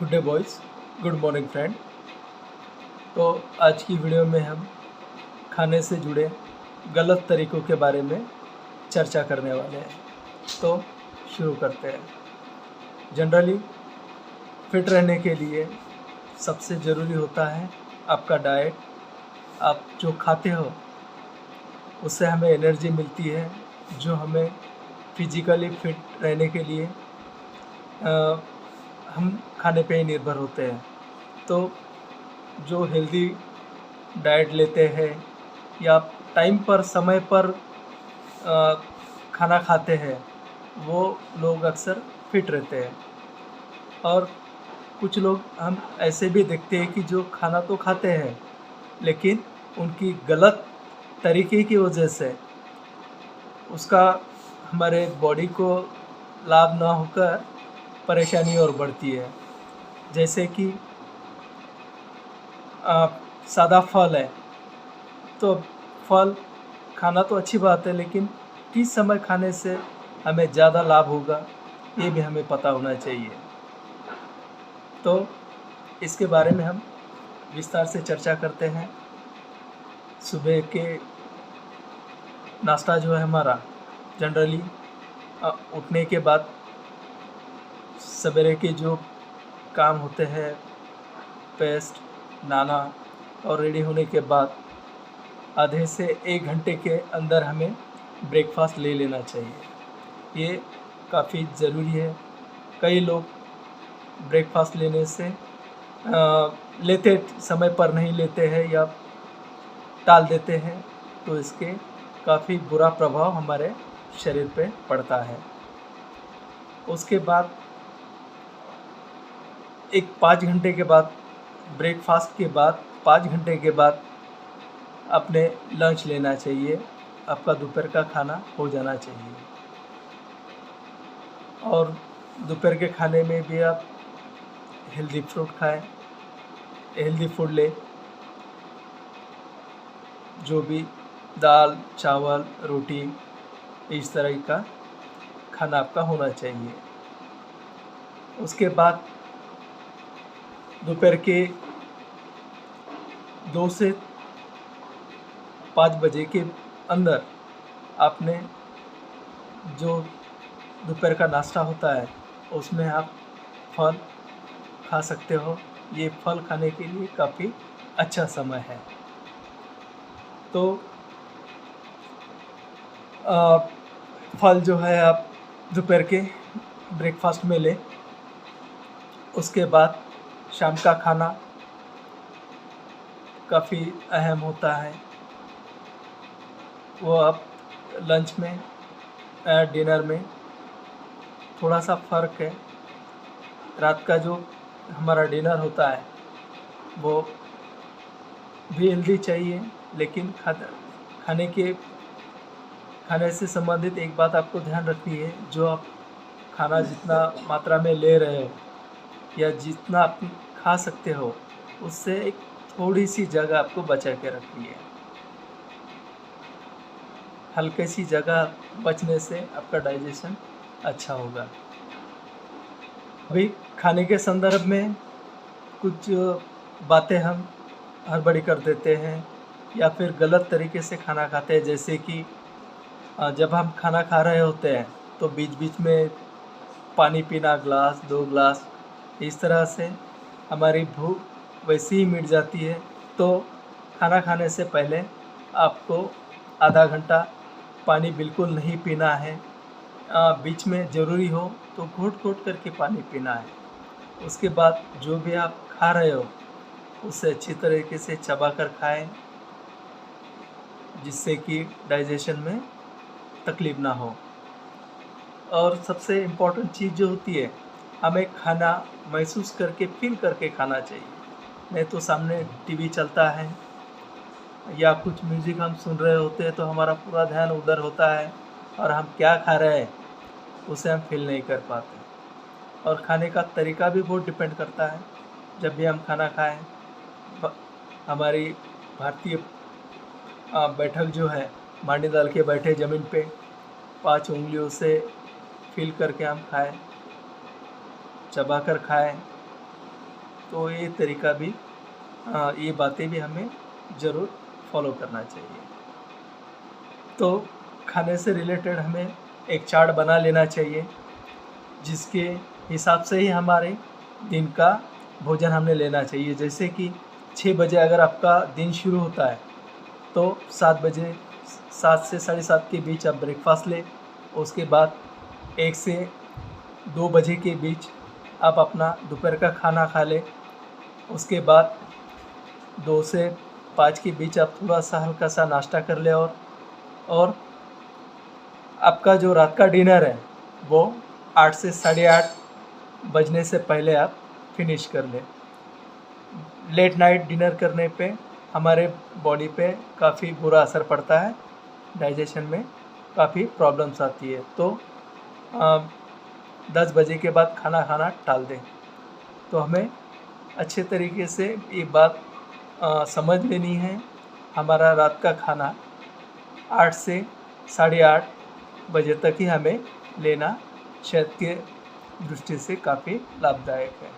Good day boys, good morning friend. तो आज की वीडियो में हम खाने से जुड़े गलत तरीक़ों के बारे में चर्चा करने वाले हैं। तो शुरू करते हैं। जनरली फिट रहने के लिए सबसे ज़रूरी होता है आपका डाइट। आप जो खाते हो उससे हमें एनर्जी मिलती है, जो हमें फिज़िकली फिट रहने के लिए हम खाने पे ही निर्भर होते हैं। तो जो हेल्दी डाइट लेते हैं या टाइम पर समय पर खाना खाते हैं, वो लोग अक्सर फिट रहते हैं। और कुछ लोग हम ऐसे भी देखते हैं कि जो खाना तो खाते हैं लेकिन उनकी गलत तरीके की वजह से उसका हमारे बॉडी को लाभ ना होकर परेशानी और बढ़ती है। जैसे कि सादा फल है, तो फल खाना तो अच्छी बात है, लेकिन किस समय खाने से हमें ज़्यादा लाभ होगा ये भी हमें पता होना चाहिए। तो इसके बारे में हम विस्तार से चर्चा करते हैं। सुबह के नाश्ता जो है हमारा जनरली उठने के बाद सवेरे के जो काम होते हैं, पेस्ट, नहाना और रेडी होने के बाद आधे से 1 घंटे के अंदर हमें ब्रेकफास्ट ले लेना चाहिए। ये काफ़ी ज़रूरी है। कई लोग ब्रेकफास्ट लेने से लेते समय पर नहीं लेते हैं या टाल देते हैं, तो इसके काफ़ी बुरा प्रभाव हमारे शरीर पे पड़ता है। उसके बाद 5 घंटे के बाद, ब्रेकफास्ट के बाद 5 घंटे के बाद अपने लंच लेना चाहिए। आपका दोपहर का खाना हो जाना चाहिए। और दोपहर के खाने में भी आप हेल्दी फ्रूट खाएं, हेल्दी फूड लें। जो भी दाल, चावल, रोटी, इस तरह का खाना आपका होना चाहिए। उसके बाद दोपहर के 2 से 5 बजे के अंदर आपने जो दोपहर का नाश्ता होता है उसमें आप फल खा सकते हो। ये फल खाने के लिए काफ़ी अच्छा समय है। तो फल जो है आप दोपहर के ब्रेकफास्ट में लें। उसके बाद शाम का खाना काफ़ी अहम होता है, वो आप लंच में डिनर में थोड़ा सा फ़र्क है। रात का जो हमारा डिनर होता है वो भी हेल्दी चाहिए, लेकिन खाने से संबंधित एक बात आपको ध्यान रखनी है। जो आप खाना जितना मात्रा में ले रहे हो या जितना आप खा सकते हो, उससे एक थोड़ी सी जगह आपको बचा के रखनी है। हल्की सी जगह बचने से आपका डाइजेशन अच्छा होगा। अभी खाने के संदर्भ में कुछ बातें हम हड़बड़ी कर देते हैं या फिर गलत तरीके से खाना खाते हैं। जैसे कि जब हम खाना खा रहे होते हैं तो बीच बीच में पानी पीना, ग्लास 2 ग्लास, इस तरह से हमारी भूख वैसे ही मिट जाती है। तो खाना खाने से पहले आपको आधा घंटा पानी बिल्कुल नहीं पीना है। बीच में ज़रूरी हो तो घोट-घोट करके पानी पीना है। उसके बाद जो भी आप खा रहे हो उसे अच्छी तरीके से चबा कर खाएँ, जिससे कि डाइजेशन में तकलीफ़ ना हो। और सबसे इम्पोर्टेंट चीज़ जो होती है, हमें खाना महसूस करके, फ़ील करके खाना चाहिए। नहीं तो सामने टीवी चलता है या कुछ म्यूज़िक हम सुन रहे होते हैं तो हमारा पूरा ध्यान उधर होता है और हम क्या खा रहे हैं उसे हम फ़ील नहीं कर पाते। और खाने का तरीका भी बहुत डिपेंड करता है। जब भी हम खाना खाएँ, हमारी भारतीय बैठक जो है, मांडी डाल के बैठे ज़मीन पे, 5 उंगलियों से फ़ील करके हम खाएँ, चबा कर खाएँ। तो ये तरीका भी ये बातें भी हमें ज़रूर फॉलो करना चाहिए। तो खाने से रिलेटेड हमें एक चार्ट बना लेना चाहिए, जिसके हिसाब से ही हमारे दिन का भोजन हमें लेना चाहिए। जैसे कि 6 बजे अगर आपका दिन शुरू होता है, तो 7 बजे 7 से 7:30 के बीच आप ब्रेकफास्ट लें। उसके बाद 1 से 2 बजे के बीच आप अपना दोपहर का खाना खा लें। उसके बाद 2 से 5 के बीच आप थोड़ा-सा हल्का-सा नाश्ता कर लें और आपका जो रात का डिनर है वो 8 से 8:30 बजने से पहले आप फिनिश कर लें। लेट नाइट डिनर करने पे हमारे बॉडी पे काफ़ी बुरा असर पड़ता है, डाइजेशन में काफ़ी प्रॉब्लम्स आती है। तो 10 बजे के बाद खाना खाना टाल दें। तो हमें अच्छे तरीके से ये बात समझ लेनी है, हमारा रात का खाना 8 से 8:30 बजे तक ही हमें लेना सेहत के दृष्टि से काफ़ी लाभदायक है।